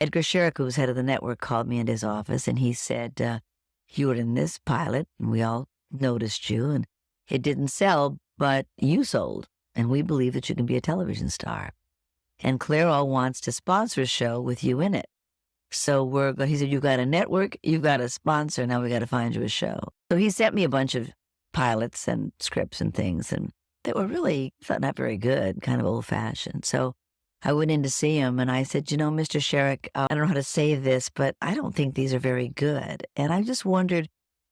Edgar Sherrick, who was head of the network, called me into his office and he said, you were in this pilot and we all noticed you and it didn't sell, but you sold. And we believe that you can be a television star. And Clairol wants to sponsor a show with you in it. So he said, you got a network, you got a sponsor, now we got to find you a show. So he sent me a bunch of pilots and scripts and things, and they were really not very good, kind of old-fashioned. So I went in to see him, and I said, Mr. Sherrick, I don't know how to say this, but I don't think these are very good. And I just wondered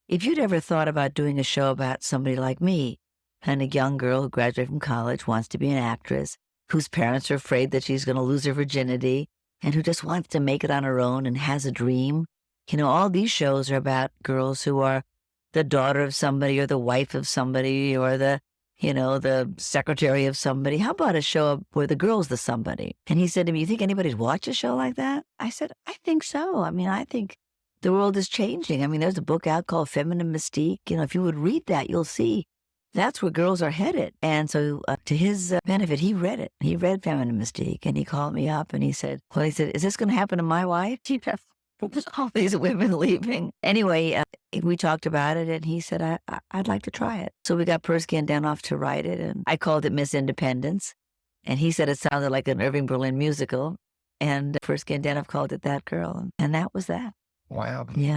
if you'd ever thought about doing a show about somebody like me, and a young girl who graduated from college, wants to be an actress, whose parents are afraid that she's going to lose her virginity, and who just wants to make it on her own and has a dream. All these shows are about girls who are the daughter of somebody or the wife of somebody or the secretary of somebody. How about a show where the girl's the somebody? And he said to me, you think anybody'd watch a show like that? I said, I think so. I think the world is changing. There's a book out called Feminine Mystique. If you would read that, you'll see that's where girls are headed. And so to his benefit, he read it. He read Feminine Mystique, and he called me up and he said, is this going to happen to my wife? All these women leaving. Anyway, we talked about it, and he said, I'd like to try it. So we got Persky and Danoff to write it, and I called it Miss Independence. And he said it sounded like an Irving Berlin musical. And Persky and Danoff called it That Girl. And that was that. Wow. Yeah.